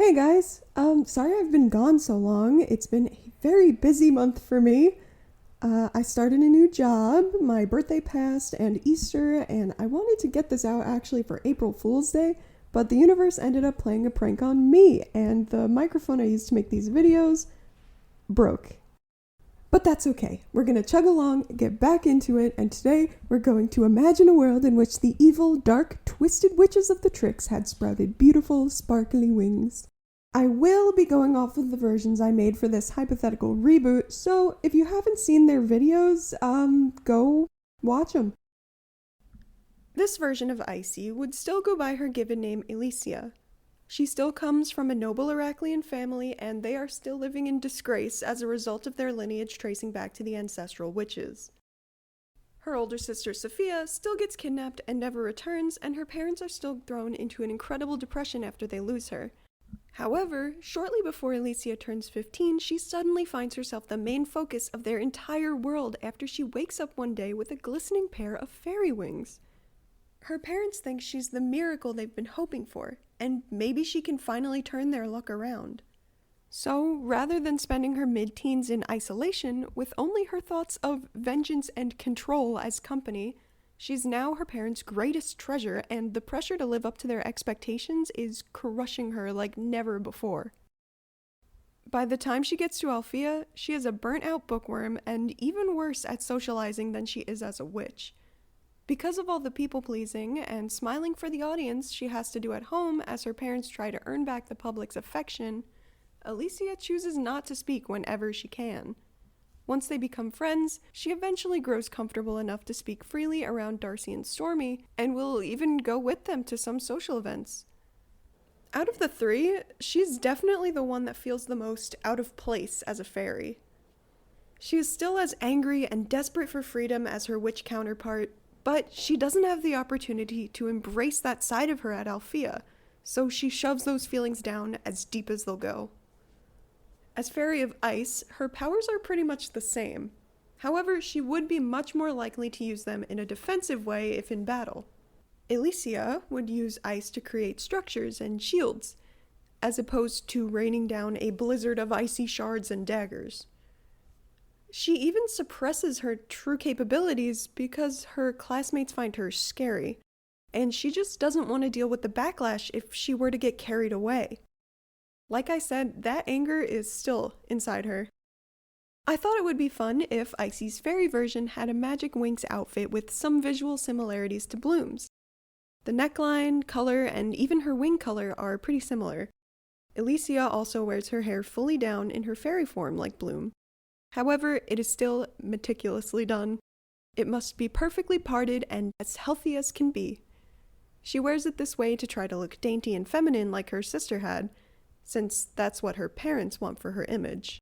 Hey guys, sorry I've been gone so long. It's been a very busy month for me. I started a new job, my birthday passed, and Easter, and I wanted to get this out actually for April Fool's Day, but the universe ended up playing a prank on me, and the microphone I used to make these videos broke. But that's okay. We're gonna chug along, get back into it, and today we're going to imagine a world in which the evil, dark, twisted witches of the TRIX had sprouted beautiful, sparkly wings. I will be going off of the versions I made for this hypothetical reboot, so if you haven't seen their videos, go watch them. This version of Icy would still go by her given name Ilesia. She still comes from a noble Heraklian family, and they are still living in disgrace as a result of their lineage tracing back to the ancestral witches. Her older sister Sophia still gets kidnapped and never returns, and her parents are still thrown into an incredible depression after they lose her. However, shortly before Ilesia turns 15, she suddenly finds herself the main focus of their entire world after she wakes up one day with a glistening pair of fairy wings. Her parents think she's the miracle they've been hoping for, and maybe she can finally turn their luck around. So, rather than spending her mid-teens in isolation with only her thoughts of vengeance and control as company, she's now her parents' greatest treasure, and the pressure to live up to their expectations is crushing her like never before. By the time she gets to Althea, she is a burnt-out bookworm and even worse at socializing than she is as a witch. Because of all the people-pleasing and smiling for the audience she has to do at home as her parents try to earn back the public's affection, Ilesia chooses not to speak whenever she can. Once they become friends, she eventually grows comfortable enough to speak freely around Darcy and Stormy, and will even go with them to some social events. Out of the three, she's definitely the one that feels the most out of place as a fairy. She is still as angry and desperate for freedom as her witch counterpart, but she doesn't have the opportunity to embrace that side of her at Althea, so she shoves those feelings down as deep as they'll go. As Fairy of Ice, her powers are pretty much the same. However, she would be much more likely to use them in a defensive way if in battle. Ilesia would use ice to create structures and shields, as opposed to raining down a blizzard of icy shards and daggers. She even suppresses her true capabilities because her classmates find her scary, and she just doesn't want to deal with the backlash if she were to get carried away. Like I said, that anger is still inside her. I thought it would be fun if Icy's fairy version had a magic wings outfit with some visual similarities to Bloom's. The neckline, color, and even her wing color are pretty similar. Ilesia also wears her hair fully down in her fairy form like Bloom. However, it is still meticulously done. It must be perfectly parted and as healthy as can be. She wears it this way to try to look dainty and feminine like her sister had, since that's what her parents want for her image.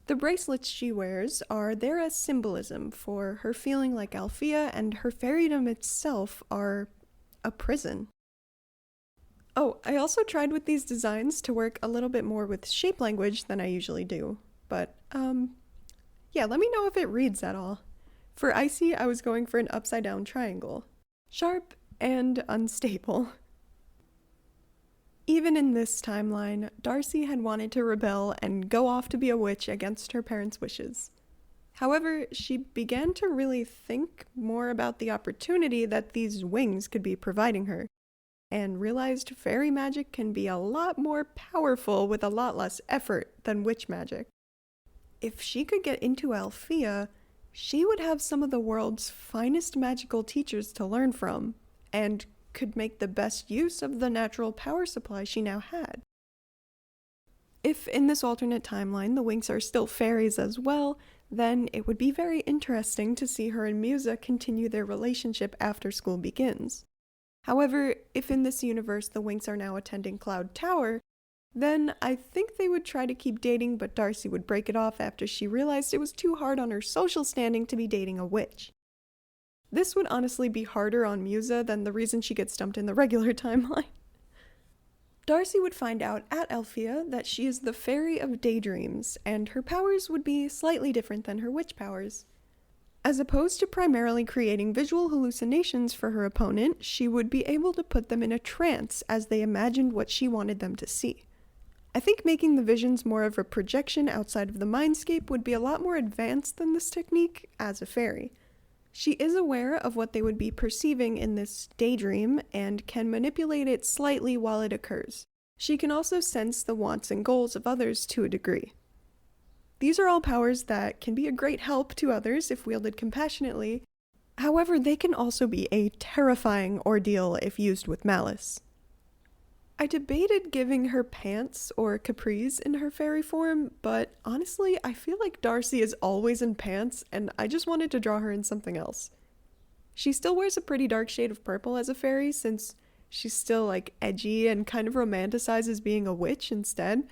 The bracelets she wears are there as symbolism for her feeling like Althea, and her fairydom itself are a prison. Oh, I also tried with these designs to work a little bit more with shape language than I usually do, but yeah, let me know if it reads at all. For Icy, I was going for an upside-down triangle. Sharp and unstable. Even in this timeline, Darcy had wanted to rebel and go off to be a witch against her parents' wishes. However, she began to really think more about the opportunity that these wings could be providing her, and realized fairy magic can be a lot more powerful with a lot less effort than witch magic. If she could get into Althea, she would have some of the world's finest magical teachers to learn from, and could make the best use of the natural power supply she now had. If in this alternate timeline the Winks are still fairies as well, then it would be very interesting to see her and Musa continue their relationship after school begins. However, if in this universe the Winks are now attending Cloud Tower, then I think they would try to keep dating, but Darcy would break it off after she realized it was too hard on her social standing to be dating a witch. This would honestly be harder on Musa than the reason she gets dumped in the regular timeline. Darcy would find out at Althea that she is the Fairy of Daydreams, and her powers would be slightly different than her witch powers. As opposed to primarily creating visual hallucinations for her opponent, she would be able to put them in a trance as they imagined what she wanted them to see. I think making the visions more of a projection outside of the mindscape would be a lot more advanced than this technique as a fairy. She is aware of what they would be perceiving in this daydream and can manipulate it slightly while it occurs. She can also sense the wants and goals of others to a degree. These are all powers that can be a great help to others if wielded compassionately. However, they can also be a terrifying ordeal if used with malice. I debated giving her pants or capris in her fairy form, but honestly, I feel like Darcy is always in pants, and I just wanted to draw her in something else. She still wears a pretty dark shade of purple as a fairy, since she's still edgy and kind of romanticizes being a witch instead.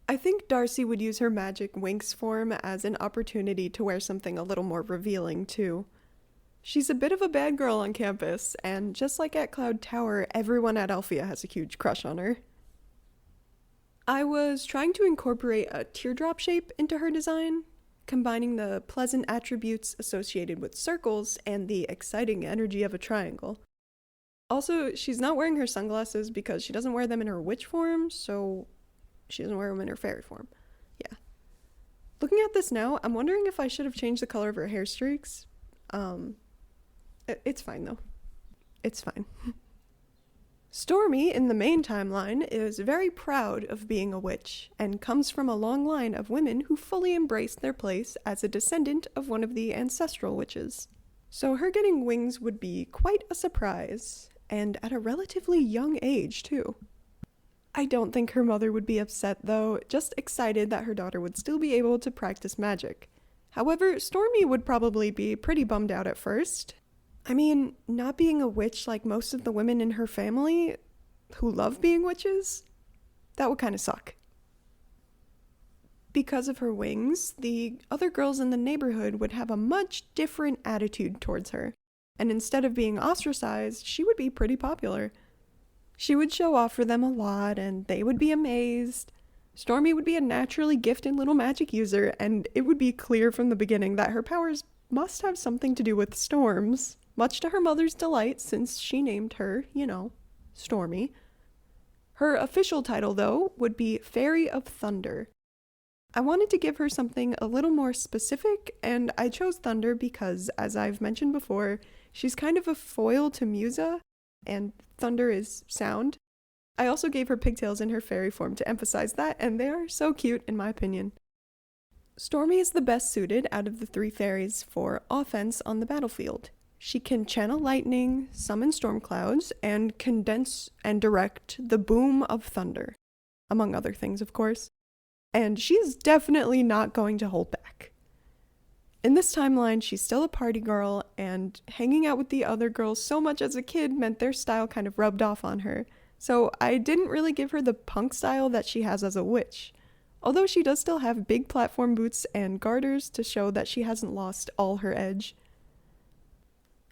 I think Darcy would use her magic Winx form as an opportunity to wear something a little more revealing too. She's a bit of a bad girl on campus, and just like at Cloud Tower, everyone at Alphea has a huge crush on her. I was trying to incorporate a teardrop shape into her design, combining the pleasant attributes associated with circles and the exciting energy of a triangle. Also, she's not wearing her sunglasses because she doesn't wear them in her witch form, so she doesn't wear them in her fairy form. Yeah. Looking at this now, I'm wondering if I should have changed the color of her hair streaks. It's fine though. It's fine. Stormy, in the main timeline, is very proud of being a witch, and comes from a long line of women who fully embraced their place as a descendant of one of the ancestral witches. So her getting wings would be quite a surprise, and at a relatively young age too. I don't think her mother would be upset though, just excited that her daughter would still be able to practice magic. However, Stormy would probably be pretty bummed out at first. I mean, not being a witch like most of the women in her family who love being witches, that would kind of suck. Because of her wings, the other girls in the neighborhood would have a much different attitude towards her, and instead of being ostracized, she would be pretty popular. She would show off for them a lot, and they would be amazed. Stormy would be a naturally gifted little magic user, and it would be clear from the beginning that her powers must have something to do with storms, much to her mother's delight since she named her, Stormy. Her official title, though, would be Fairy of Thunder. I wanted to give her something a little more specific, and I chose Thunder because, as I've mentioned before, she's kind of a foil to Musa, and thunder is sound. I also gave her pigtails in her fairy form to emphasize that, and they are so cute in my opinion. Stormy is the best suited out of the three fairies for offense on the battlefield. She can channel lightning, summon storm clouds, and condense and direct the boom of thunder, among other things, of course. And she's definitely not going to hold back. In this timeline, she's still a party girl, and hanging out with the other girls so much as a kid meant their style kind of rubbed off on her. So I didn't really give her the punk style that she has as a witch. Although she does still have big platform boots and garters to show that she hasn't lost all her edge.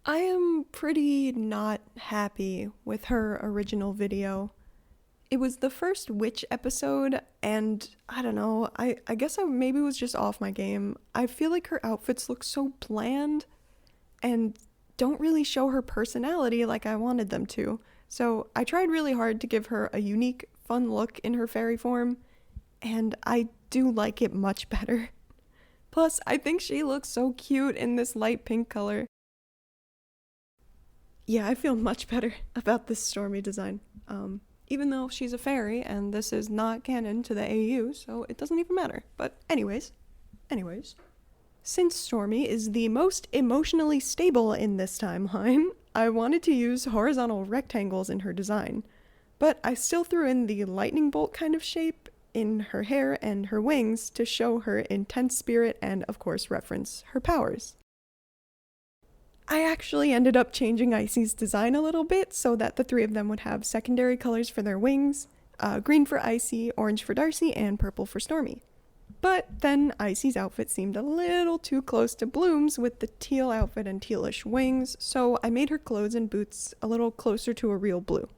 I am pretty not happy with her original video. It was the first witch episode, and I don't know, I guess I maybe was just off my game. I feel like her outfits look so bland and don't really show her personality like I wanted them to. So I tried really hard to give her a unique, fun look in her fairy form, and I do like it much better. Plus, I think she looks so cute in this light pink color. Yeah, I feel much better about this Stormy design. Even though she's a fairy and this is not canon to the AU, so it doesn't even matter. But anyways. Since Stormy is the most emotionally stable in this timeline, I wanted to use horizontal rectangles in her design. But I still threw in the lightning bolt kind of shape in her hair and her wings to show her intense spirit and, of course, reference her powers. I actually ended up changing Icy's design a little bit so that the three of them would have secondary colors for their wings, green for Icy, orange for Darcy, and purple for Stormy. But then Icy's outfit seemed a little too close to Bloom's with the teal outfit and tealish wings, so I made her clothes and boots a little closer to a real blue.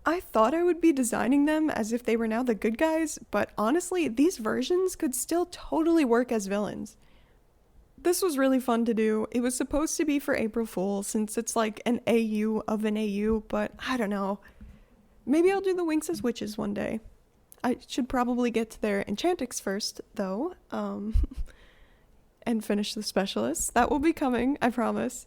I thought I would be designing them as if they were now the good guys, but honestly, these versions could still totally work as villains. This was really fun to do. It was supposed to be for April Fool since it's like an AU of an AU, but I don't know. Maybe I'll do the Winks as Witches one day. I should probably get to their Enchantix first, though, and finish the Specialists. That will be coming, I promise.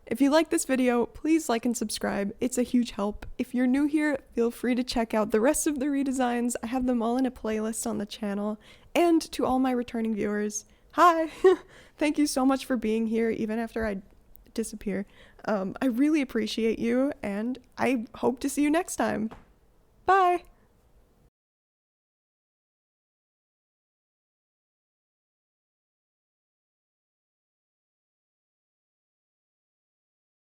If you like this video, please like and subscribe. It's a huge help. If you're new here, feel free to check out the rest of the redesigns. I have them all in a playlist on the channel. And to all my returning viewers, hi! Thank you so much for being here, even after I disappear. I really appreciate you, and I hope to see you next time. Bye!